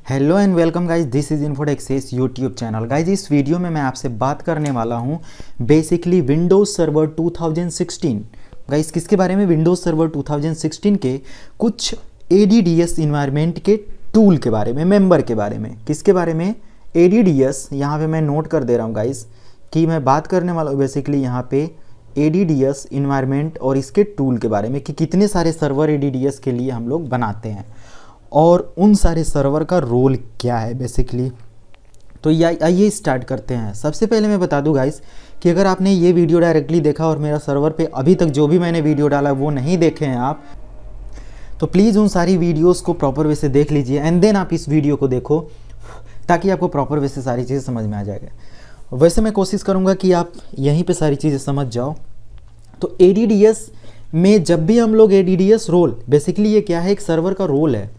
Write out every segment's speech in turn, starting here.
Hello and welcome guys, this is Infotexes YouTube channel. Guys इस video में मैं आपसे बात करने वाला हूँ बेसिकली विंडोज़ सर्वर 2016। गाइज किसके बारे में? विंडोज़ सर्वर 2016 के कुछ ADDS इन्वायरमेंट के टूल के बारे में, मेंबर के बारे में। किसके बारे में? ADDS। यहाँ पे मैं नोट कर दे रहा हूँ गाइज कि मैं बात करने वाला हूँ बेसिकली यहाँ पे ADDS इन्वायरमेंट और इसके टूल के बारे में कि कितने सारे सर्वर ADDS के लिए हम लोग बनाते हैं और उन सारे सर्वर का रोल क्या है बेसिकली। तो आइए स्टार्ट करते हैं। सबसे पहले मैं बता दूं गाइस कि अगर आपने ये वीडियो डायरेक्टली देखा और मेरा सर्वर पे अभी तक जो भी मैंने वीडियो डाला वो नहीं देखे हैं आप, तो प्लीज़ उन सारी वीडियोस को प्रॉपर वे से देख लीजिए एंड देन आप इस वीडियो को देखो ताकि आपको प्रॉपर वे से सारी चीज़ें समझ में आ जाएगा। वैसे मैं कोशिश करूँगा कि आप यहीं पर सारी चीज़ें समझ जाओ। तो ADDS में जब भी हम लोग ADDS रोल, बेसिकली ये क्या है? एक सर्वर का रोल है।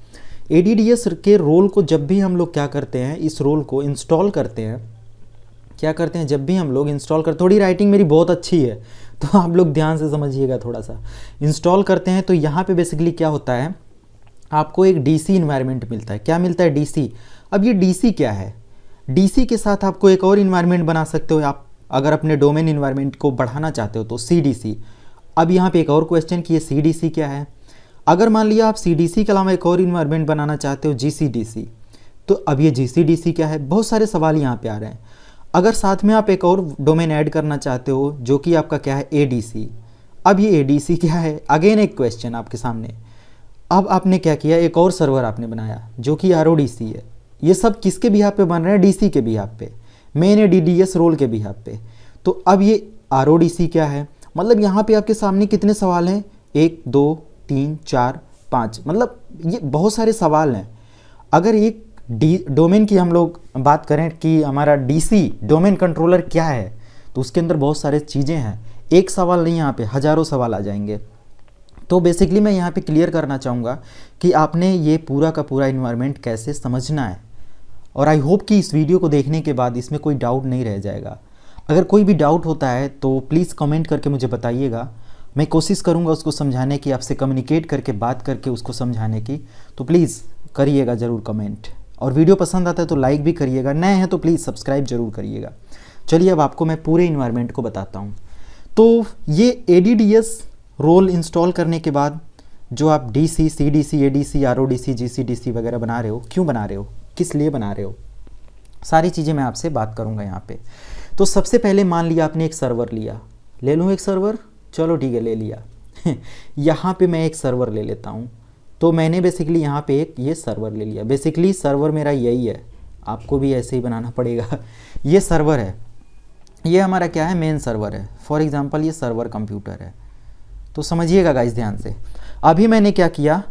ADDS के रोल को जब भी हम लोग क्या करते हैं, इस रोल को इंस्टॉल करते हैं। क्या करते हैं? जब भी हम लोग इंस्टॉल करते, थोड़ी राइटिंग मेरी बहुत अच्छी है तो आप लोग ध्यान से समझिएगा थोड़ा सा। इंस्टॉल करते हैं तो यहाँ पे बेसिकली क्या होता है, आपको एक DC इन्वायरमेंट मिलता है। क्या मिलता है? DC। अब ये DC क्या है? DC के साथ आपको एक और इन्वायरमेंट बना सकते हो आप, अगर अपने डोमेन इन्वायरमेंट को बढ़ाना चाहते हो तो CDC। अब यहाँ पे एक और क्वेश्चन कि ये CDC क्या है। अगर मान लिया आप CDC के अलावा एक और इन्वायरमेंट बनाना चाहते हो GCDC, तो अब ये GCDC क्या है? बहुत सारे सवाल यहाँ पे आ रहे हैं। अगर साथ में आप एक और डोमेन ऐड करना चाहते हो जो कि आपका क्या है? ADC। अब ये ADC क्या है? अगेन एक क्वेश्चन आपके सामने। अब आपने क्या किया? एक और सर्वर आपने बनाया जो कि RODC है। ये सब किसके बिहाफ पे बन रहे हैं? DC के बिहाफ पे, मेन ADDS रोल के बिहाफ पे। तो अब ये RODC क्या है? मतलब यहाँ पे आपके सामने कितने सवाल हैं? 1 2 3 4 5, मतलब ये बहुत सारे सवाल हैं। अगर एक डोमेन की हम लोग बात करें कि हमारा DC डोमेन कंट्रोलर क्या है, तो उसके अंदर बहुत सारे चीज़ें हैं। एक सवाल नहीं, यहाँ पे हज़ारों सवाल आ जाएंगे। तो बेसिकली मैं यहाँ पे क्लियर करना चाहूँगा कि आपने ये पूरा का पूरा इन्वायरमेंट कैसे समझना है, और आई होप कि इस वीडियो को देखने के बाद इसमें कोई डाउट नहीं रह जाएगा। अगर कोई भी डाउट होता है तो प्लीज़ कमेंट करके मुझे बताइएगा। मैं कोशिश करूंगा उसको समझाने की, आपसे कम्युनिकेट करके बात करके उसको समझाने की। तो प्लीज़ करिएगा ज़रूर कमेंट, और वीडियो पसंद आता है तो लाइक भी करिएगा। नए हैं तो प्लीज़ सब्सक्राइब जरूर करिएगा। चलिए अब आपको मैं पूरे इन्वायरमेंट को बताता हूँ। तो ये ADDS रोल इंस्टॉल करने के बाद जो आप DC, CDC, ADC, RODC, GCDC वगैरह बना रहे हो, क्यों बना रहे हो, किस लिए बना रहे हो, सारी चीज़ें मैं आपसे बात करूँगा यहाँ पे। तो सबसे पहले मान लिया आपने एक सर्वर लिया, ले लूँ एक सर्वर, चलो ठीक है ले लिया यहाँ पे मैं एक सर्वर ले लेता हूँ। तो मैंने बेसिकली यहाँ पे एक ये सर्वर ले लिया। बेसिकली सर्वर मेरा यही है, आपको भी ऐसे ही बनाना पड़ेगा ये सर्वर है, ये हमारा क्या है? मेन सर्वर है। फॉर एग्जांपल ये सर्वर कंप्यूटर है। तो समझिएगा गाइस ध्यान से। अभी मैंने क्या किया,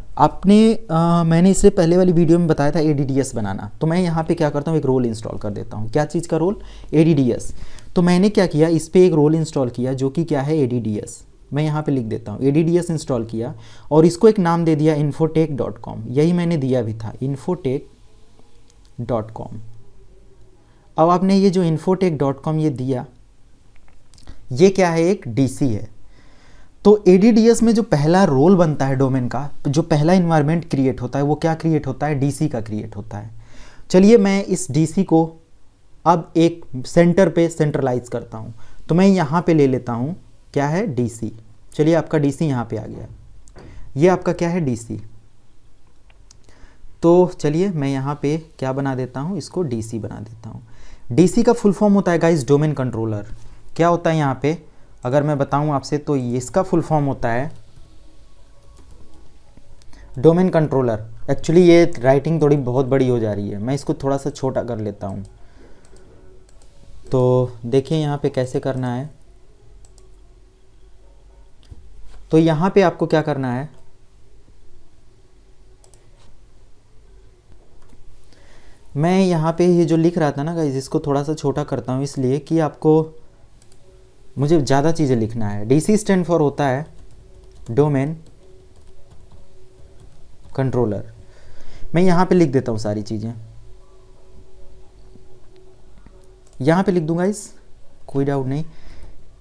मैंने इससे पहले वाली वीडियो में बताया था ADDS बनाना। तो मैं यहाँ पे क्या करता हूँ, एक रोल इंस्टॉल कर देता हूँ। क्या चीज़ का रोल? ADDS। तो मैंने क्या किया, इस पर एक रोल इंस्टॉल किया जो कि क्या है? ADDS। मैं यहाँ पे लिख देता हूँ ADDS इंस्टॉल किया, और इसको एक नाम दे दिया infotech.com। यही मैंने दिया भी था, infotech.com। अब आपने ये जो infotech.com ये दिया, ये क्या है? एक DC है। तो ADDS में जो पहला रोल बनता है डोमेन का, जो पहला इन्वायरमेंट क्रिएट होता है, वो क्या क्रिएट होता है? DC का क्रिएट होता है। चलिए मैं इस DC को अब एक सेंटर पे सेंट्रलाइज करता हूँ। तो मैं यहाँ पे ले लेता हूँ, क्या है? DC। चलिए आपका DC यहाँ पे आ गया, ये आपका क्या है? DC। तो चलिए मैं यहाँ पे क्या बना देता हूँ, इसको DC बना देता हूँ। DC का फुल फॉर्म होता है गाइस डोमेन कंट्रोलर। क्या होता है यहाँ पे अगर मैं बताऊँ आपसे, तो इसका फुल फॉर्म होता है डोमेन कंट्रोलर। एक्चुअली ये राइटिंग थोड़ी बहुत बड़ी हो जा रही है, मैं इसको थोड़ा सा छोटा कर लेता हूँ। तो देखिए यहाँ पे कैसे करना है। तो यहाँ पे आपको क्या करना है, मैं यहाँ पे ये जो लिख रहा था ना गाइस, इसको थोड़ा सा छोटा करता हूँ इसलिए कि आपको मुझे ज़्यादा चीज़ें लिखना है। DC स्टैंड फॉर होता है डोमेन कंट्रोलर। मैं यहाँ पे लिख देता हूँ सारी चीज़ें, यहाँ पे लिख दूंगा इस, कोई डाउट नहीं।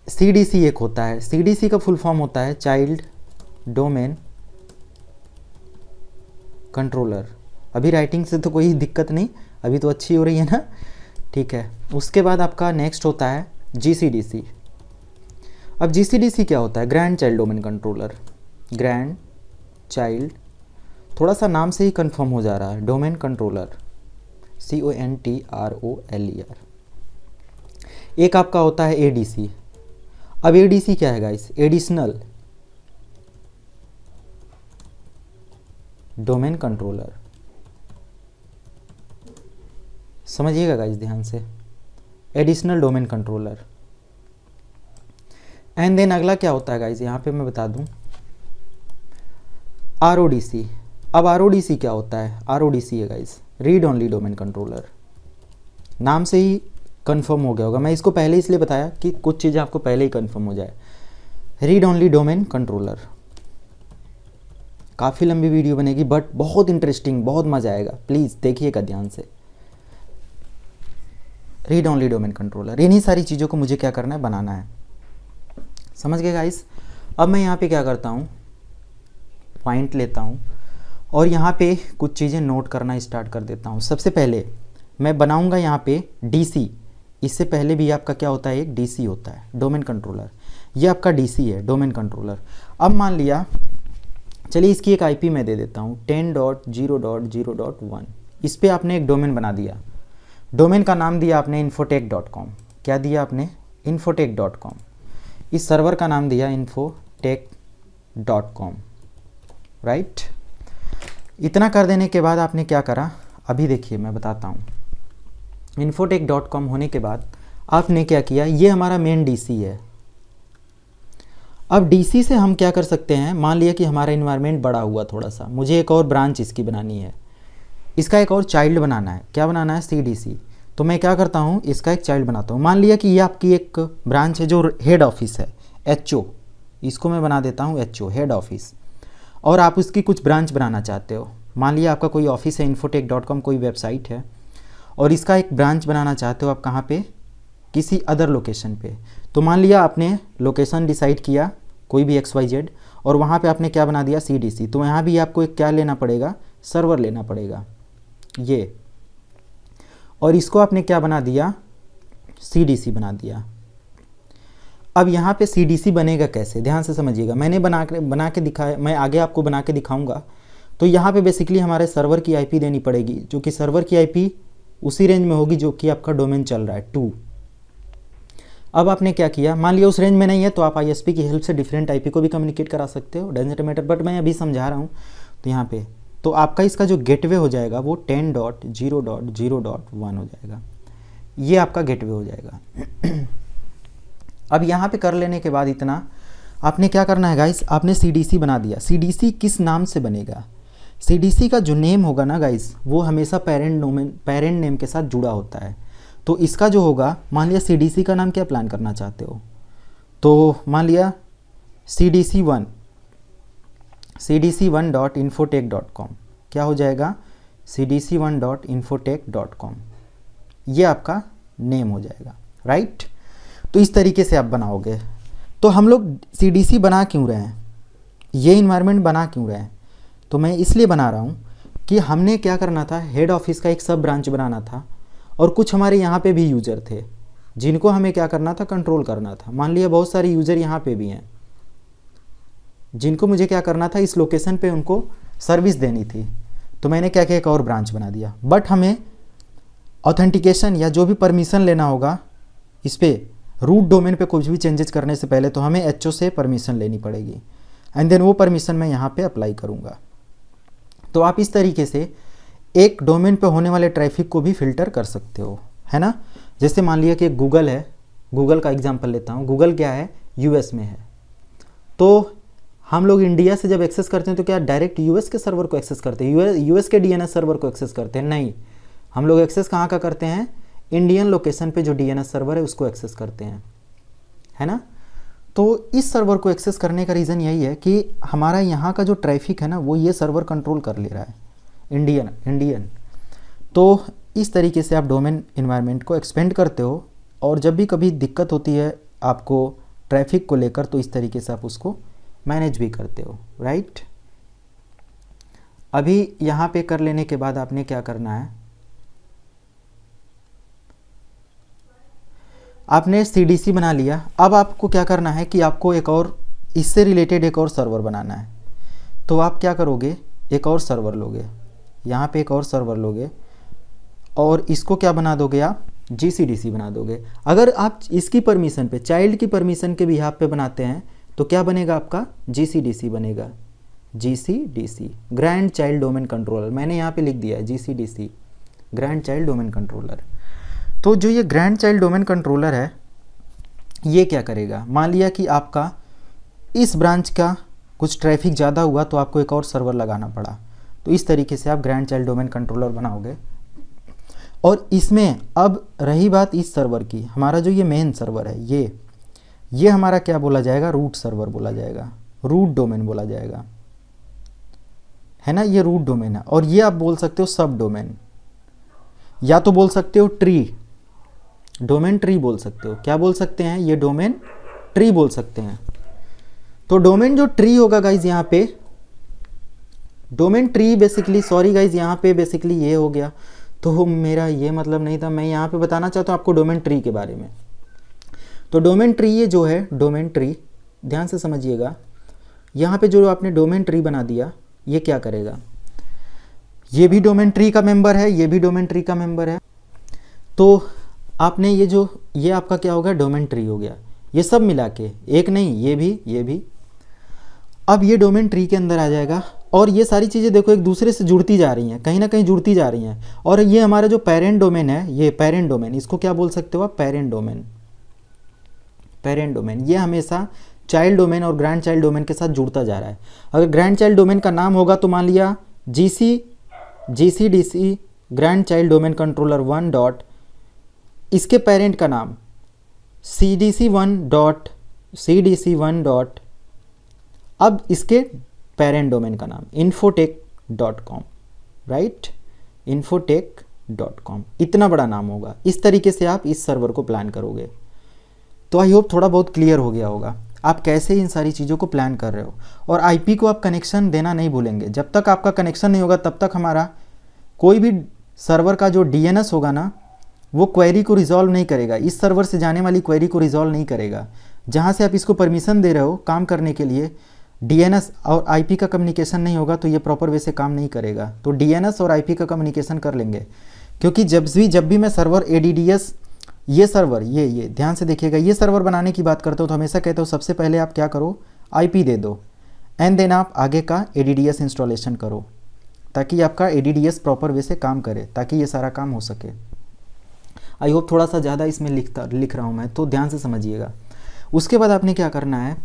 CDC एक होता है, CDC का फुल फॉर्म होता है चाइल्ड डोमेन कंट्रोलर। अभी राइटिंग से तो कोई दिक्कत नहीं, अभी तो अच्छी हो रही है ना, ठीक है। उसके बाद आपका नेक्स्ट होता है GCDC। अब GCDC क्या होता है? Grand child domain controller. Grand child, थोड़ा सा नाम से ही कंफर्म हो जा रहा है, डोमेन कंट्रोलर, CONTROLER। एक आपका होता है ADC। अब ADC क्या है गाइस? Additional domain controller. समझिएगा गाइस ध्यान से, additional domain controller. And then अगला क्या होता है गाइस, यहाँ पे मैं बता दूं, RODC। अब RODC क्या होता है? RODC है guys, read only domain controller. नाम से ही कंफर्म हो गया होगा, मैं इसको पहले इसलिए बताया कि कुछ चीज़ें आपको पहले ही कंफर्म हो जाए। रीड ओनली डोमेन कंट्रोलर, काफ़ी लंबी वीडियो बनेगी बट बहुत इंटरेस्टिंग, बहुत मज़ा आएगा, प्लीज़ देखिएगा ध्यान से। रीड ओनली डोमेन कंट्रोलर, इन्हीं सारी चीज़ों को मुझे क्या करना है? बनाना है। समझ गए गाइस? अब मैं यहाँ पे क्या करता हूँ, पॉइंट लेता हूँ और यहाँ पे कुछ चीज़ें नोट करना स्टार्ट कर देता हूँ। सबसे पहले मैं बनाऊँगा यहाँ पे DC। इससे पहले भी आपका क्या होता है? एक DC होता है, डोमेन कंट्रोलर। ये आपका DC है, डोमेन कंट्रोलर। अब मान लिया, चलिए इसकी एक IP मैं दे देता हूँ 10.0.0.1। इस पर आपने एक डोमेन बना दिया। डोमेन का नाम दिया आपने infotech.com। क्या दिया आपने? infotech.com। इस सर्वर का नाम दिया infotech.com, राइट। इतना कर देने के बाद आपने क्या करा? अभी देखिए मैं बताता हूँ। infotech.com होने के बाद आपने क्या किया? ये हमारा मेन DC है। अब DC से हम क्या कर सकते हैं? मान लिया कि हमारा इन्वायरमेंट बड़ा हुआ थोड़ा सा, मुझे एक और ब्रांच इसकी बनानी है, इसका एक और चाइल्ड बनाना है। क्या बनाना है? CDC। तो मैं क्या करता हूँ, इसका एक चाइल्ड बनाता हूँ। मान लिया कि ये आपकी एक ब्रांच है जो हेड ऑफिस है, HO। इसको मैं बना देता हूँ HO, हेड ऑफिस। और आप उसकी कुछ ब्रांच बनाना चाहते हो। मान लिया आपका कोई ऑफिस है, infotech.com कोई वेबसाइट है, और इसका एक ब्रांच बनाना चाहते हो आप कहाँ पे? किसी अदर लोकेशन पे। तो मान लिया आपने लोकेशन डिसाइड किया कोई भी XYZ, और वहाँ पे आपने क्या बना दिया? CDC। तो यहाँ भी आपको एक क्या लेना पड़ेगा? सर्वर लेना पड़ेगा, ये। और इसको आपने क्या बना दिया? CDC बना दिया। अब यहाँ पे CDC बनेगा कैसे? ध्यान से समझिएगा, मैंने बना के दिखाया, मैं आगे आपको बना के दिखाऊंगा। तो यहाँ पे बेसिकली हमारे सर्वर की IP देनी पड़ेगी, जो कि सर्वर की IP उसी रेंज में होगी जो कि आपका डोमेन चल रहा है 2। अब आपने क्या किया? मान लिया उस रेंज में नहीं है तो आप ISP की हेल्प से डिफरेंट IP को भी कम्युनिकेट करा सकते हो, डजंट मैटर, बट मैं अभी समझा रहा हूँ। तो यहाँ पे तो आपका इसका जो गेटवे हो जाएगा वो 10.0.0.1 हो जाएगा, ये आपका गेटवे हो जाएगा। अब यहाँ पे कर लेने के बाद इतना आपने क्या करना है गाइस? आपने CDC बना दिया। CDC किस नाम से बनेगा? CDC का जो नेम होगा ना गाइस, वो हमेशा पेरेंट नेम के साथ जुड़ा होता है। तो इसका जो होगा, मान लिया CDC का नाम क्या प्लान करना चाहते हो, तो मान लिया CDC1.infotech.com। क्या हो जाएगा? CDC1.infotech.com, ये आपका नेम हो जाएगा, राइट। तो इस तरीके से आप बनाओगे। तो हम लोग CDC बना क्यों रहे हैं? ये इन्वायरमेंट बना क्यों रहे हैं? तो मैं इसलिए बना रहा हूँ कि हमने क्या करना था, हेड ऑफिस का एक सब ब्रांच बनाना था, और कुछ हमारे यहाँ पे भी यूज़र थे जिनको हमें क्या करना था? कंट्रोल करना था। मान लिया बहुत सारे यूज़र यहाँ पे भी हैं जिनको मुझे क्या करना था? इस लोकेशन पे उनको सर्विस देनी थी। तो मैंने क्या किया? एक और ब्रांच बना दिया। बट हमें ऑथेंटिकेशन या जो भी परमिशन लेना होगा इस पर, रूट डोमेन पे कुछ भी चेंजेस करने से पहले तो हमें HO से परमिशन लेनी पड़ेगी, एंड देन वो परमिशन मैं यहाँ पे अप्लाई करूँगा। तो आप इस तरीके से एक डोमेन पे होने वाले ट्रैफिक को भी फिल्टर कर सकते हो, है ना। जैसे मान लिया कि गूगल है, गूगल का एग्जांपल लेता हूँ। गूगल क्या है? US में है। तो हम लोग इंडिया से जब एक्सेस करते हैं तो क्या डायरेक्ट US के सर्वर को एक्सेस करते हैं, US के DNS सर्वर को एक्सेस करते हैं? नहीं, हम लोग एक्सेस कहाँ का करते हैं? इंडियन लोकेशन पे जो DNS सर्वर है उसको एक्सेस करते हैं, है ना। तो इस सर्वर को एक्सेस करने का रीज़न यही है कि हमारा यहाँ का जो ट्रैफिक है ना, वो ये सर्वर कंट्रोल कर ले रहा है, इंडियन। तो इस तरीके से आप डोमेन इन्वायरमेंट को एक्सपेंड करते हो, और जब भी कभी दिक्कत होती है आपको ट्रैफिक को लेकर, तो इस तरीके से आप उसको मैनेज भी करते हो, राइट। अभी यहाँ पे कर लेने के बाद आपने क्या करना है, आपने CDC बना लिया। अब आपको क्या करना है कि आपको एक और इससे रिलेटेड एक और सर्वर बनाना है। तो आप क्या करोगे, एक और सर्वर लोगे, यहाँ पे एक और सर्वर लोगे और इसको क्या बना दोगे आप, GCDC बना दोगे। अगर आप इसकी परमिशन पे, चाइल्ड की परमिशन के बिहाफ पे बनाते हैं तो क्या बनेगा आपका, GCDC बनेगा, GCDC grand child domain controller. मैंने यहाँ पे लिख दिया है GCDC grand child domain controller. तो जो ये ग्रैंड चाइल्ड डोमेन कंट्रोलर है ये क्या करेगा, मान लिया कि आपका इस ब्रांच का कुछ ट्रैफिक ज़्यादा हुआ तो आपको एक और सर्वर लगाना पड़ा, तो इस तरीके से आप ग्रैंड चाइल्ड डोमेन कंट्रोलर बनाओगे। और इसमें अब रही बात इस सर्वर की, हमारा जो ये मेन सर्वर है ये हमारा क्या बोला जाएगा, रूट सर्वर बोला जाएगा, रूट डोमेन बोला जाएगा, है ना, ये रूट डोमेन है। और ये आप बोल सकते हो सब डोमेन, या तो बोल सकते हो ट्री, डोमेन ट्री बोल सकते हो। क्या बोल सकते हैं, ये डोमेन ट्री बोल सकते हैं। तो डोमेन जो ट्री होगा गाइज, यहाँ पे domain tree basically, sorry guys यहाँ पे बेसिकली ये हो गया, तो मेरा ये मतलब नहीं था, मैं यहाँ पे बताना चाहता हूँ आपको डोमेन ट्री के बारे में। तो डोमेन ट्री ये जो है डोमेन ट्री, ध्यान से समझिएगा, यहाँ पे जो आपने डोमेन ट्री बना दिया ये क्या करेगा, ये भी डोमेन ट्री का मेंबर है, ये भी डोमेन ट्री का मेंबर है। तो आपने ये आपका क्या हो गया, डोमेन ट्री हो गया, ये सब मिला के, एक नहीं ये भी। अब ये डोमेन ट्री के अंदर आ जाएगा और ये सारी चीज़ें देखो एक दूसरे से जुड़ती जा रही हैं, कहीं ना कहीं जुड़ती जा रही हैं। और ये हमारा जो पेरेंट डोमेन है, ये पेरेंट डोमेन, इसको क्या बोल सकते हो आप, पेरेंट डोमेन। पेरेंट डोमेन ये हमेशा चाइल्ड डोमेन और ग्रैंड चाइल्ड डोमेन के साथ जुड़ता जा रहा है। अगर ग्रैंड चाइल्ड डोमेन का नाम होगा तो मान लिया GCDC grand child domain controller 1 dot, इसके पेरेंट का नाम CDC1 डॉट, अब इसके पेरेंट डोमेन का नाम infotech.com, राइट, infotech.com, इतना बड़ा नाम होगा। इस तरीके से आप इस सर्वर को प्लान करोगे। तो आई होप थोड़ा बहुत क्लियर हो गया होगा आप कैसे इन सारी चीज़ों को प्लान कर रहे हो। और IP को आप कनेक्शन देना नहीं भूलेंगे, जब तक आपका कनेक्शन नहीं होगा तब तक हमारा कोई भी सर्वर का जो DNS होगा ना, वो क्वेरी को रिजॉल्व नहीं करेगा, इस सर्वर से जाने वाली क्वेरी को रिजॉल्व नहीं करेगा। जहाँ से आप इसको परमिशन दे रहे हो काम करने के लिए, DNS और IP का कम्युनिकेशन नहीं होगा तो ये प्रॉपर वे से काम नहीं करेगा। तो DNS और IP का कम्युनिकेशन कर लेंगे, क्योंकि जब भी मैं सर्वर ADDS, ये सर्वर ये ध्यान से देखिएगा, ये सर्वर बनाने की बात करते हो तो हमेशा कहते हो सबसे पहले आप क्या करो, IP दे दो एंड देन आप आगे का ADDS इंस्टॉलेशन करो, ताकि आपका ADDS प्रॉपर वे से काम करे, ताकि ये सारा काम हो सके। आई होप थोड़ा सा ज़्यादा इसमें लिख रहा हूँ मैं, तो ध्यान से समझिएगा। उसके बाद आपने क्या करना है,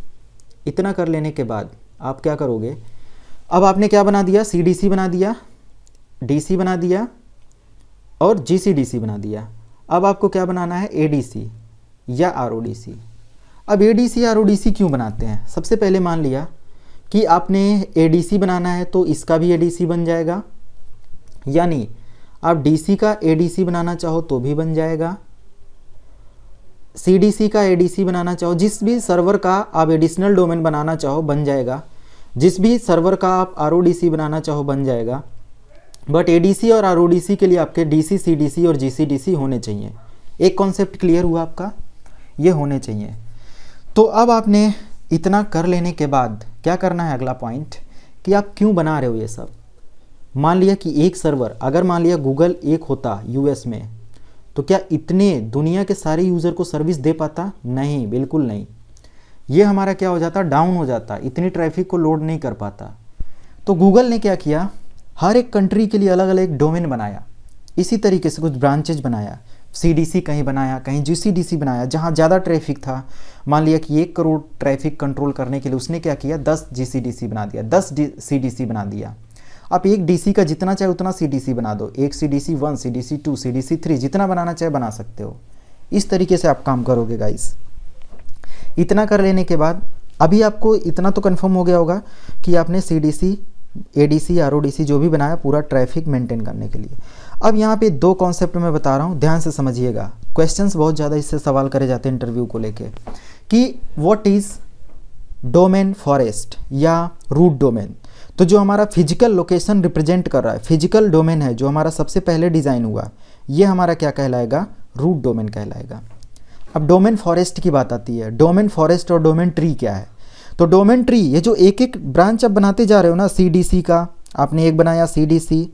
इतना कर लेने के बाद आप क्या करोगे, अब आपने क्या बना दिया, CDC बना दिया, DC बना दिया और GCDC बना दिया। अब आपको क्या बनाना है, ADC या RODC। अब ADC RODC क्यों बनाते हैं, सबसे पहले मान लिया कि आपने ADC बनाना है तो इसका भी ADC बन जाएगा, यानी आप DC का ADC बनाना चाहो तो भी बन जाएगा, CDC का ADC बनाना चाहो, जिस भी सर्वर का आप एडिशनल डोमेन बनाना चाहो बन जाएगा, जिस भी सर्वर का आप RODC बनाना चाहो बन जाएगा। बट ADC और RODC के लिए आपके DC, CDC और GCDC होने चाहिए। एक कॉन्सेप्ट क्लियर हुआ आपका, ये होने चाहिए। तो अब आपने इतना कर लेने के बाद क्या करना है, अगला पॉइंट कि आप क्यों बना रहे हो ये सब। मान लिया कि एक सर्वर, अगर मान लिया गूगल एक होता US में, तो क्या इतने दुनिया के सारे यूज़र को सर्विस दे पाता, नहीं, बिल्कुल नहीं। ये हमारा क्या हो जाता, डाउन हो जाता, इतनी ट्रैफिक को लोड नहीं कर पाता। तो गूगल ने क्या किया, हर एक कंट्री के लिए अलग अलग डोमेन बनाया, इसी तरीके से कुछ ब्रांचेज बनाया, CDC कहीं बनाया, कहीं GCDC बनाया, जहाँ ज़्यादा ट्रैफिक था। मान लिया कि 1 करोड़ ट्रैफिक कंट्रोल करने के लिए उसने क्या किया, 10 GCDC बना दिया, 10 CDC बना दिया। आप एक DC का जितना चाहे उतना CDC बना दो, एक CDC 1, CDC 2, CDC 3, जितना बनाना चाहे बना सकते हो। इस तरीके से आप काम करोगे गाइस। इतना कर लेने के बाद अभी आपको इतना तो कंफर्म हो गया होगा कि आपने CDC, ADC, RODC जो भी बनाया पूरा ट्रैफिक मेंटेन करने के लिए। अब यहाँ पे 2 कॉन्सेप्ट मैं बता रहा हूँ, ध्यान से समझिएगा। क्वेश्चंस बहुत ज़्यादा इससे सवाल करे जाते हैं इंटरव्यू को लेके कि व्हाट इज़ डोमेन फॉरेस्ट या रूट डोमेन। तो जो हमारा फिजिकल लोकेशन रिप्रेजेंट कर रहा है, फिजिकल डोमेन है जो हमारा सबसे पहले डिज़ाइन हुआ, ये हमारा क्या कहलाएगा, रूट डोमेन कहलाएगा। अब डोमेन फॉरेस्ट की बात आती है। डोमेन फॉरेस्ट और डोमेन ट्री क्या है? तो डोमेन ट्री ये जो एक एक ब्रांच आप बनाते जा रहे हो ना, CDC का आपने एक बनाया, CDC,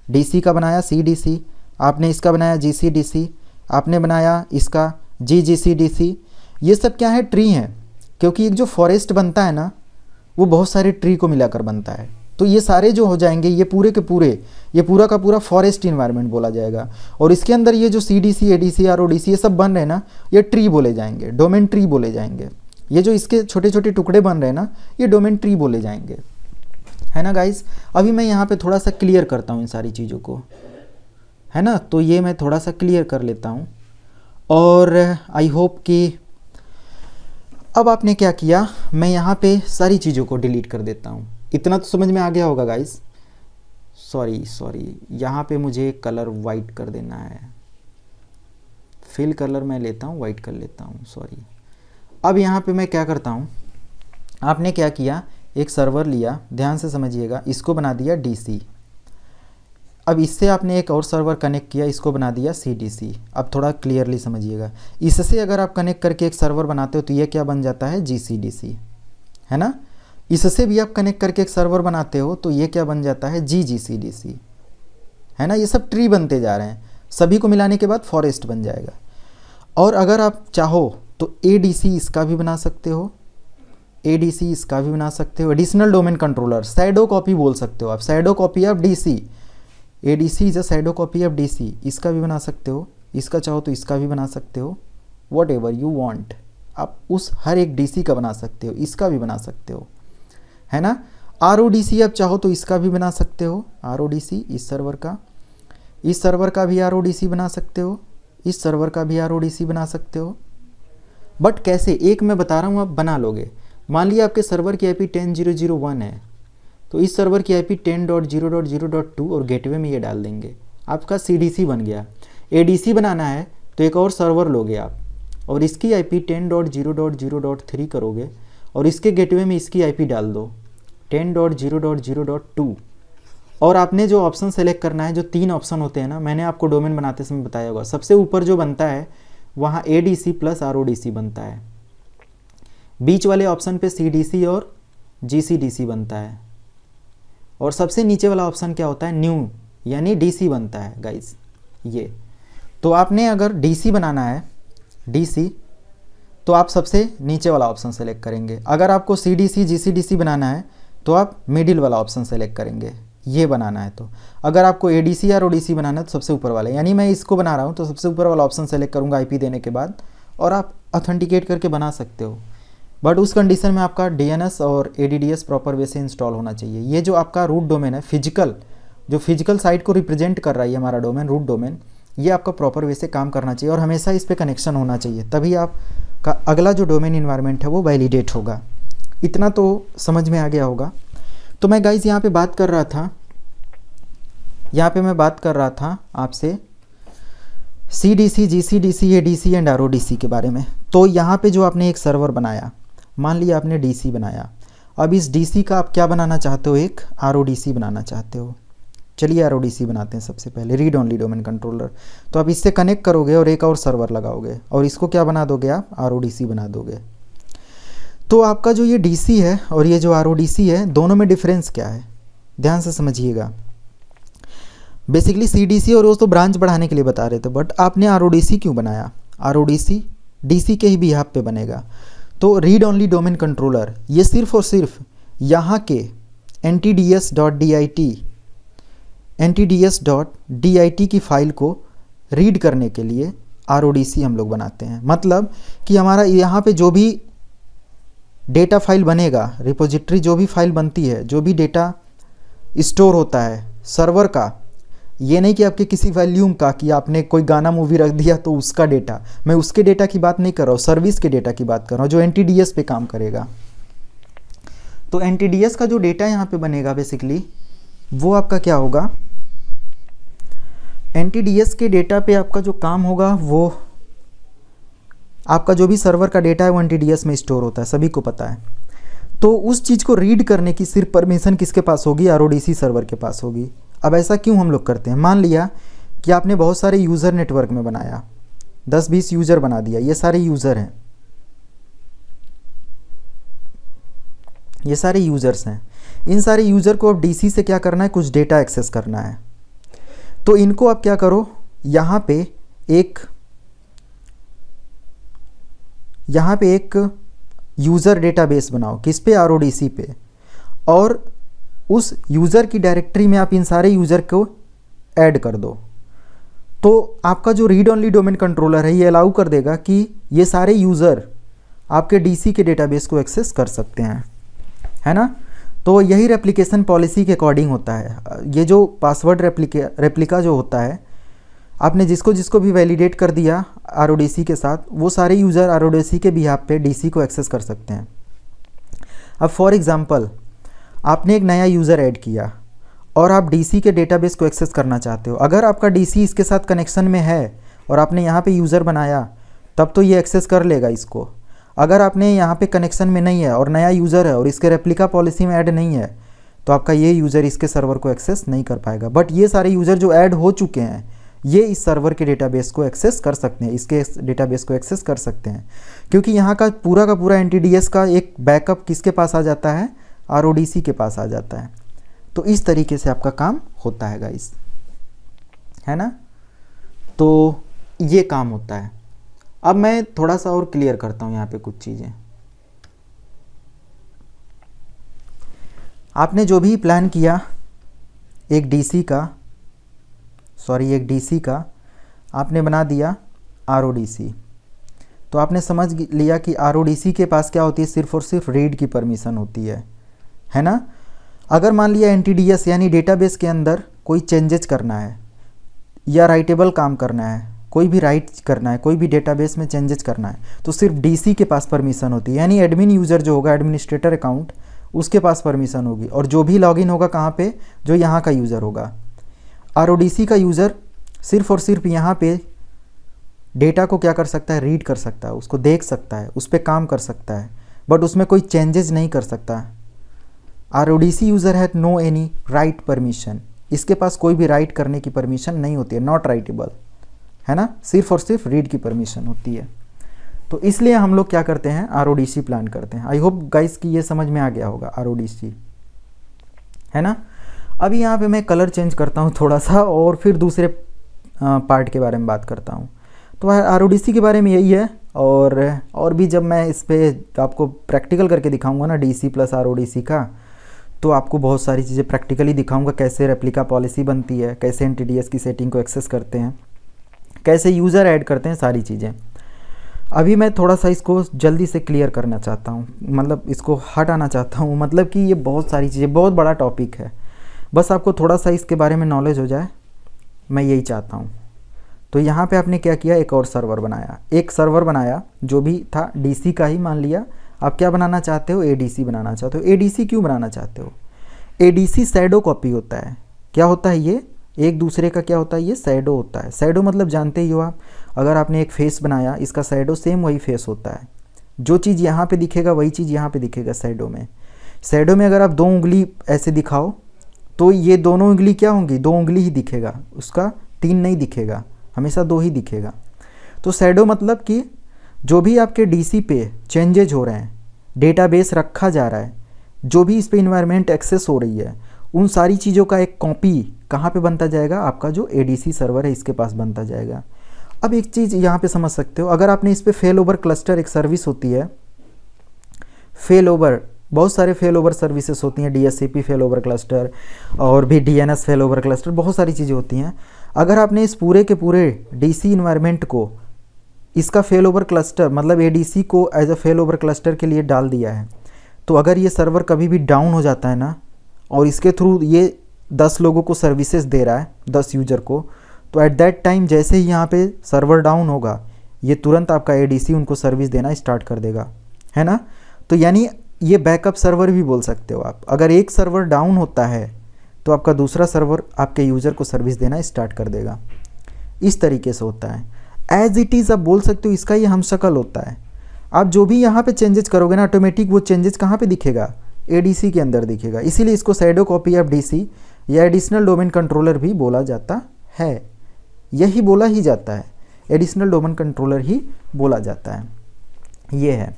DC का बनाया CDC, आपने इसका बनाया GCDC, आपने बनाया इसका GGCDC, ये सब क्या है, ट्री हैं। क्योंकि एक जो फॉरेस्ट बनता है ना, वो बहुत सारे ट्री को मिलाकर बनता है। तो ये सारे जो हो जाएंगे, ये पूरे के पूरे, ये पूरा का पूरा फॉरेस्ट इन्वायरमेंट बोला जाएगा। और इसके अंदर ये जो CDC, ADC, RODC ये सब बन रहे हैं ना, ये ट्री बोले जाएंगे, डोमेन ट्री बोले जाएंगे। ये जो इसके छोटे छोटे टुकड़े बन रहे हैं ना, ये डोमेन ट्री बोले जाएंगे, है ना गाइस। अभी मैं यहाँ पे थोड़ा सा क्लियर करता हूँ इन सारी चीज़ों को, है ना। तो ये मैं थोड़ा सा क्लियर कर लेता हूँ और आई होप कि अब आपने क्या किया, मैं यहाँ पे सारी चीज़ों को डिलीट कर देता हूँ। इतना तो समझ में आ गया होगा गाइस। सॉरी, यहाँ पे मुझे कलर वाइट कर देना है। फिल कलर मैं लेता हूँ, वाइट कर लेता हूँ, सॉरी। अब यहाँ पे मैं क्या करता हूँ, आपने क्या किया, एक सर्वर लिया, ध्यान से समझिएगा, इसको बना दिया DC। अब इससे आपने एक और सर्वर कनेक्ट किया, इसको बना दिया CDC। अब थोड़ा क्लियरली समझिएगा, इससे अगर आप कनेक्ट करके एक सर्वर बनाते हो तो ये क्या बन जाता है, GCDC, है ना। इससे भी आप कनेक्ट करके एक सर्वर बनाते हो तो ये क्या बन जाता है, GGCDC, है ना। ये सब ट्री बनते जा रहे हैं, सभी को मिलाने के बाद फॉरेस्ट बन जाएगा। और अगर आप चाहो तो ADC इसका भी बना सकते हो, ADC इसका भी बना सकते हो, additional domain controller, shadow copy बोल सकते हो आप, shadow copy of DC, ADC is a shadow copy of DC, इसका भी बना सकते हो, इसका चाहो तो इसका भी बना सकते हो, वॉट एवर यू वॉन्ट, आप उस हर एक DC का बना सकते हो, इसका भी बना सकते हो, है ना। RODC आप चाहो तो इसका भी बना सकते हो, RODC इस सर्वर का भी RODC बना सकते हो, इस सर्वर का भी RODC बना सकते हो। बट कैसे, एक मैं बता रहा हूँ, आप बना लोगे। मान लिया आपके सर्वर की IP 10.0.0.1 है, तो इस सर्वर की IP 10.0.0.2 और गेटवे में ये डाल देंगे, आपका CDC बन गया। ADC बनाना है तो एक और सर्वर लोगे आप, और इसकी IP 10.0.0.3 करोगे, और इसके गेटवे में इसकी IP डाल दो 10.0.0.2। और आपने जो ऑप्शन सेलेक्ट करना है, जो 3 ऑप्शन होते हैं ना, मैंने आपको डोमेन बनाते समय बताया होगा, सबसे ऊपर जो बनता है वहाँ ADC प्लस RODC बनता है, बीच वाले ऑप्शन पे CDC और GCDC बनता है, और सबसे नीचे वाला ऑप्शन क्या होता है, न्यू, यानी DC बनता है गाइस। ये तो आपने अगर DC बनाना है, DC, तो आप सबसे नीचे वाला ऑप्शन सेलेक्ट करेंगे। अगर आपको CDC GCDC बनाना है तो आप मिडिल वाला ऑप्शन सेलेक्ट करेंगे, ये बनाना है। तो अगर आपको ADC या RODC बनाना है तो सबसे ऊपर वाला, यानी मैं इसको बना रहा हूँ तो सबसे ऊपर वाला ऑप्शन सेलेक्ट करूँगा IP देने के बाद, और आप ऑथेंटिकेट करके बना सकते हो। बट उस कंडीशन में आपका DNS और ADDS प्रॉपर वे से इंस्टॉल होना चाहिए। ये जो आपका रूट डोमेन है, फिजिकल, जो फिजिकल साइट को रिप्रेजेंट कर रहा है हमारा डोमेन, रूट डोमेन, ये आपका प्रॉपर वे से काम करना चाहिए और हमेशा इस पर कनेक्शन होना चाहिए, तभी आपका अगला जो डोमेन इन्वायरमेंट है वो वैलिडेट होगा। इतना तो समझ में आ गया होगा। तो मैं गाइज यहाँ पे बात कर रहा था, आपसे CDC, GCDC, ADC and RODC के बारे में। तो यहाँ पे जो आपने एक सर्वर बनाया, मान लिया आपने DC बनाया, अब इस DC का आप क्या बनाना चाहते हो, एक RODC बनाना चाहते हो। चलिए RODC बनाते हैं सबसे पहले, रीड ओनली डोमेन कंट्रोलर। तो आप इससे कनेक्ट करोगे और एक और सर्वर लगाओगे, और इसको क्या बना दोगे आप, RODC बना दोगे। तो आपका जो ये DC है और ये जो RODC है, दोनों में डिफरेंस क्या है, ध्यान से समझिएगा। बेसिकली CDC और वो तो ब्रांच बढ़ाने के लिए बता रहे थे, बट आपने RODC क्यों बनाया, RODC DC के ही बिहाफ पे बनेगा। तो रीड ओनली डोमेन कंट्रोलर, ये सिर्फ और सिर्फ यहाँ के ntds.dit की फाइल को रीड करने के लिए RODC हम लोग बनाते हैं। मतलब कि हमारा यहाँ पे जो भी डेटा फाइल बनेगा, रिपोजिटरी जो भी फाइल बनती है, जो भी डेटा स्टोर होता है सर्वर का, ये नहीं कि आपके किसी वॉल्यूम का, कि आपने कोई गाना मूवी रख दिया तो उसका डेटा, मैं उसके डेटा की बात नहीं कर रहा हूँ, सर्विस के डेटा की बात कर रहा हूँ जो NTDS पे काम करेगा। तो NTDS का जो डेटा यहाँ पे बनेगा बेसिकली, वो आपका क्या होगा, NTDS के डेटा पे आपका जो काम होगा, वो आपका जो भी सर्वर का डेटा है वो NTDS में स्टोर होता है, सभी को पता है। तो उस चीज़ को रीड करने की सिर्फ परमिशन किसके पास होगी, RODC सर्वर के पास होगी। अब ऐसा क्यों हम लोग करते हैं, मान लिया कि आपने बहुत सारे यूज़र नेटवर्क में बनाया, 10-20 यूज़र बना दिया, ये सारे यूज़र हैं, ये सारे यूज़र्स हैं। इन सारे यूज़र को अब DC से क्या करना है, कुछ डेटा एक्सेस करना है। तो इनको अब क्या करो, यहाँ पे एक यूज़र डेटाबेस बनाओ, किस पे, RODC पे, और उस यूज़र की डायरेक्टरी में आप इन सारे यूज़र को ऐड कर दो। तो आपका जो रीड ओनली डोमेन कंट्रोलर है ये अलाउ कर देगा कि ये सारे यूज़र आपके DC के डेटाबेस को एक्सेस कर सकते हैं, है ना। तो यही रेप्लिकेशन पॉलिसी के अकॉर्डिंग होता है। ये जो पासवर्ड रेप्लिका जो होता है, आपने जिसको जिसको भी वैलिडेट कर दिया RODC के साथ, वो सारे यूज़र RODC के बिहाफ पे DC को एक्सेस कर सकते हैं। अब फॉर एग्ज़ाम्पल आपने एक नया यूज़र ऐड किया और आप DC के डेटाबेस को एक्सेस करना चाहते हो। अगर आपका DC इसके साथ कनेक्शन में है और आपने यहाँ पे यूज़र बनाया, तब तो ये एक्सेस कर लेगा इसको। अगर आपने यहाँ पे कनेक्शन में नहीं है और नया यूज़र है और इसके रेप्लिका पॉलिसी में ऐड नहीं है, तो आपका ये यूज़र इसके सर्वर को एक्सेस नहीं कर पाएगा। बट ये सारे यूज़र जो ऐड हो चुके हैं, ये इस सर्वर के डेटाबेस को एक्सेस कर सकते हैं, इसके डेटाबेस को एक्सेस कर सकते हैं, क्योंकि यहाँ का पूरा NTDS का एक बैकअप किसके पास आ जाता है, RODC के पास आ जाता है। तो इस तरीके से आपका काम होता है गाइस, है ना। तो ये काम होता है। अब मैं थोड़ा सा और क्लियर करता हूँ यहाँ पे कुछ चीज़ें। आपने जो भी प्लान किया एक DC का आपने बना दिया RODC, तो आपने समझ लिया कि RODC के पास क्या होती है, सिर्फ और सिर्फ रीड की परमिशन होती है ना। अगर मान लिया NTDS यानी डेटाबेस के अंदर कोई चेंजेस करना है या राइटेबल काम करना है, कोई भी राइट करना है, कोई भी डेटाबेस में चेंजेस करना है, तो सिर्फ DC के पास परमिशन होती है। यानी एडमिन यूज़र जो होगा, एडमिनिस्ट्रेटर अकाउंट, उसके पास परमिशन होगी। और जो भी लॉगिन होगा कहाँ पे, जो यहाँ का यूज़र होगा। RODC का यूज़र सिर्फ और सिर्फ यहाँ पे डेटा को क्या कर सकता है, रीड कर सकता है, उसको देख सकता है, उस पर काम कर सकता है, बट उसमें कोई चेंजेस नहीं कर सकता। RODC यूज़र है नो एनी राइट परमिशन, इसके पास कोई भी राइट करने की परमिशन नहीं होती है, नॉट राइटेबल, है ना। सिर्फ और सिर्फ रीड की परमिशन होती है। तो इसलिए हम लोग क्या करते हैं, RODC प्लान करते हैं। आई होप गाइस कि ये समझ में आ गया होगा RODC, है ना। अभी यहाँ पे मैं कलर चेंज करता हूँ थोड़ा सा और फिर दूसरे पार्ट के बारे में बात करता हूँ। तो RODC के बारे में यही है। और भी जब मैं इस पर आपको प्रैक्टिकल करके दिखाऊंगा ना DC प्लस RODC का, तो आपको बहुत सारी चीज़ें प्रैक्टिकली दिखाऊंगा, कैसे रेप्लिका पॉलिसी बनती है, कैसे NTDS की सेटिंग को एक्सेस करते हैं, कैसे यूज़र ऐड करते हैं, सारी चीज़ें। अभी मैं थोड़ा सा इसको जल्दी से क्लियर करना चाहता हूँ, मतलब इसको हटाना चाहता हूँ, मतलब कि ये बहुत सारी चीज़ें, बहुत बड़ा टॉपिक है, बस आपको थोड़ा सा इसके बारे में नॉलेज हो जाए, मैं यही चाहता हूँ। तो यहाँ पे आपने क्या किया, एक और सर्वर बनाया, जो भी था DC का ही मान लिया। आप क्या बनाना चाहते हो, ADC बनाना चाहते हो। ADC क्यों बनाना चाहते हो, ADC शैडो कॉपी होता है। क्या होता है ये, एक दूसरे का क्या होता है, ये शैडो होता है। शैडो मतलब जानते ही हो आप, अगर आपने एक फेस बनाया, इसका शैडो सेम वही फेस होता है। जो चीज़ यहाँ पे दिखेगा वही चीज़ यहाँ पे दिखेगा शैडो में। शैडो में अगर आप 2 उंगली ऐसे दिखाओ, तो ये दोनों उंगली क्या होंगी, 2 उंगली ही दिखेगा, उसका 3 नहीं दिखेगा, हमेशा 2 ही दिखेगा। तो शैडो मतलब कि जो भी आपके DC पे चेंजेज हो रहे हैं, डेटाबेस रखा जा रहा है, जो भी इस पे इन्वायरमेंट एक्सेस हो रही है, उन सारी चीज़ों का एक कॉपी कहाँ पे बनता जाएगा, आपका जो ADC सर्वर है इसके पास बनता जाएगा। अब एक चीज़ यहाँ पे समझ सकते हो, अगर आपने इस पे फेल ओवर क्लस्टर, एक सर्विस होती है फेल ओवर, बहुत सारे फेल ओवर सर्विसेज होती हैं, DSCP फेल ओवर क्लस्टर और भी DNS फेल ओवर क्लस्टर, बहुत सारी चीज़ें होती हैं। अगर आपने इस पूरे के पूरे DC इन्वायरमेंट को, इसका फेल ओवर क्लस्टर मतलब ADC को as a fail over cluster के लिए डाल दिया है, तो अगर ये सर्वर कभी भी डाउन हो जाता है ना, और इसके थ्रू ये 10 लोगों को सर्विसेज दे रहा है, 10 यूज़र को, तो एट दैट टाइम जैसे ही यहाँ पे सर्वर डाउन होगा, ये तुरंत आपका ADC उनको सर्विस देना स्टार्ट कर देगा, है ना। तो यानी ये बैकअप सर्वर भी बोल सकते हो आप। अगर एक सर्वर डाउन होता है तो आपका दूसरा सर्वर आपके यूज़र को सर्विस देना स्टार्ट कर देगा। इस तरीके से होता है, एज इट इज़ आप बोल सकते हो, इसका ये हमशक्ल होता है। आप जो भी यहाँ पे चेंजेस करोगे ना ऑटोमेटिक वो चेंजेस कहाँ पे दिखेगा, एडीसी के अंदर दिखेगा। इसीलिए इसको शैडो कॉपी ऑफ डीसी या एडिशनल डोमेन कंट्रोलर भी बोला जाता है, यही बोला ही जाता है, एडिशनल डोमेन कंट्रोलर ही बोला जाता है, ये है।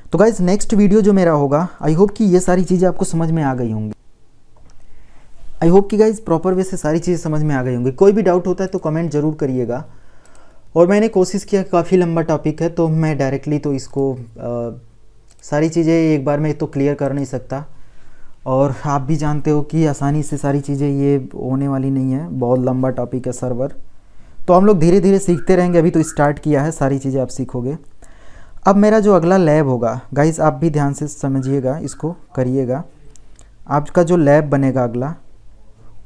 तो गाइज नेक्स्ट वीडियो जो मेरा होगा, आई होप कि ये सारी चीज़ें आपको समझ में आ गई होंगी। आई होप कि गाइज प्रॉपर वे से सारी चीज़ें समझ में आ गई होंगी। कोई भी डाउट होता है तो कमेंट ज़रूर करिएगा। और मैंने कोशिश किया, काफ़ी लंबा टॉपिक है तो मैं डायरेक्टली तो इसको सारी चीज़ें एक बार में तो क्लियर कर नहीं सकता, और आप भी जानते हो कि आसानी से सारी चीज़ें ये होने वाली नहीं है, बहुत लंबा टॉपिक है सर्वर। तो हम लोग धीरे धीरे सीखते रहेंगे, अभी तो स्टार्ट किया है, सारी चीज़ें आप सीखोगे। अब मेरा जो अगला लैब होगा गाइज, आप भी ध्यान से समझिएगा, इसको करिएगा। आपका जो लैब बनेगा अगला,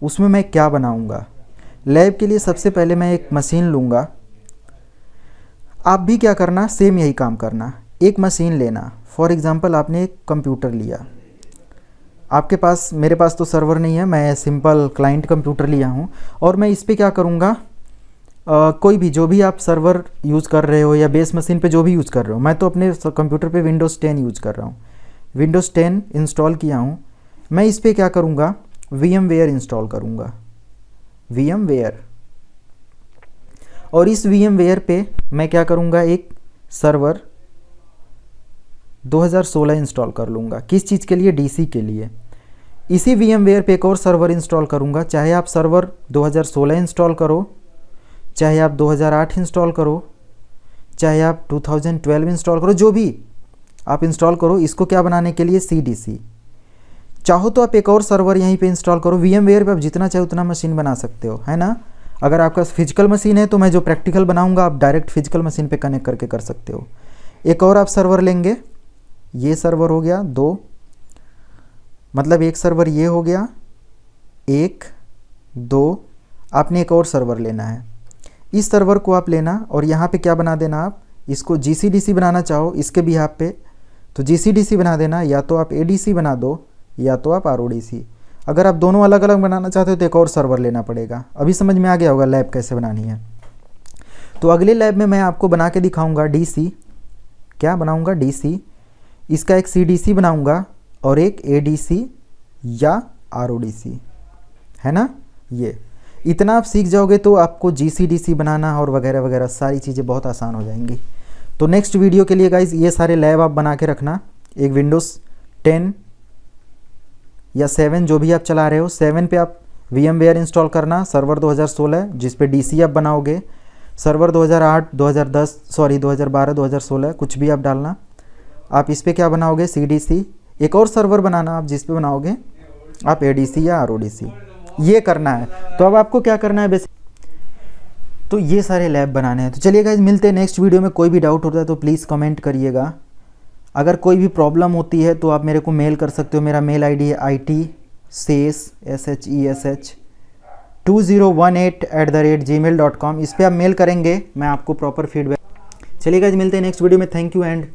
उसमें मैं क्या बनाऊंगा। लैब के लिए सबसे पहले मैं एक मशीन लूँगा। आप भी क्या करना, सेम यही काम करना। एक मशीन लेना, फॉर एग्ज़ाम्पल आपने एक कंप्यूटर लिया, आपके पास, मेरे पास तो सर्वर नहीं है, मैं सिंपल क्लाइंट कंप्यूटर लिया हूँ, और मैं इस पर क्या करूँगा, कोई भी जो भी आप सर्वर यूज़ कर रहे हो या बेस मशीन पे जो भी यूज़ कर रहे हो, मैं तो अपने कंप्यूटर पे विंडोज़ 10 यूज़ कर रहा हूँ, विंडोज़ 10 इंस्टॉल किया हूँ। मैं इस पर क्या करूँगा, VMware इंस्टॉल करूँगा, VMware। और इस VMware पे मैं क्या करूँगा, एक सर्वर 2016 इंस्टॉल कर लूँगा। किस चीज़ के लिए, DC के लिए। इसी VMware पे एक और सर्वर इंस्टॉल करूँगा, चाहे आप सर्वर 2016 इंस्टॉल करो, चाहे आप 2008 इंस्टॉल करो, चाहे आप 2012 इंस्टॉल करो, जो भी आप इंस्टॉल करो। इसको क्या बनाने के लिए, CDC। चाहो तो आप एक और सर्वर यहीं पे इंस्टॉल करो। VMware पे आप जितना चाहे उतना मशीन बना सकते हो, है ना। अगर आपका फिजिकल मशीन है तो मैं जो प्रैक्टिकल बनाऊंगा आप डायरेक्ट फिजिकल मशीन पे कनेक्ट करके कर सकते हो। एक और आप सर्वर लेंगे, ये सर्वर हो गया 2, मतलब एक सर्वर ये हो गया 1 2, आपने एक और सर्वर लेना है। इस सर्वर को आप लेना और यहाँ पे क्या बना देना, आप इसको GCDC बनाना चाहो इसके भी यहाँ पे तो GCDC बना देना, या तो आप ADC बना दो या तो आप RODC। अगर आप दोनों अलग अलग बनाना चाहते हो तो एक और सर्वर लेना पड़ेगा। अभी समझ में आ गया होगा लैब कैसे बनानी है। तो अगले लैब में मैं आपको बना के दिखाऊंगा DC। क्या बनाऊंगा, DC। इसका एक CDC बनाऊंगा और एक ADC या RODC, है ना। ये इतना आप सीख जाओगे तो आपको GCDC बनाना और वगैरह वगैरह सारी चीज़ें बहुत आसान हो जाएंगी। तो नेक्स्ट वीडियो के लिए गाइज ये सारे लैब आप बना के रखना। एक विंडोज़ 10 या 7 जो भी आप चला रहे हो, 7 पे आप VMware इंस्टॉल करना, सर्वर 2016 जिस पे DC आप बनाओगे, सर्वर 2008 2010 2012 2016 कुछ भी आप डालना। आप इस पे क्या बनाओगे, CDC। एक और सर्वर बनाना आप जिस पे बनाओगे आप ADC या RODC, ये करना है। तो अब आपको क्या करना है बेसिक, तो ये सारे लैब बनाने हैं। तो चलिए गाइज मिलते हैं नेक्स्ट वीडियो में। कोई भी डाउट होता है तो प्लीज़ कमेंट करिएगा। अगर कोई भी प्रॉब्लम होती है तो आप मेरे को मेल कर सकते हो। मेरा मेल ID है itsesh2018@gmail.com। इस पर आप मेल करेंगे, मैं आपको प्रॉपर फीडबैक। चलिए गाइज मिलते हैं नेक्स्ट वीडियो में। Thank you and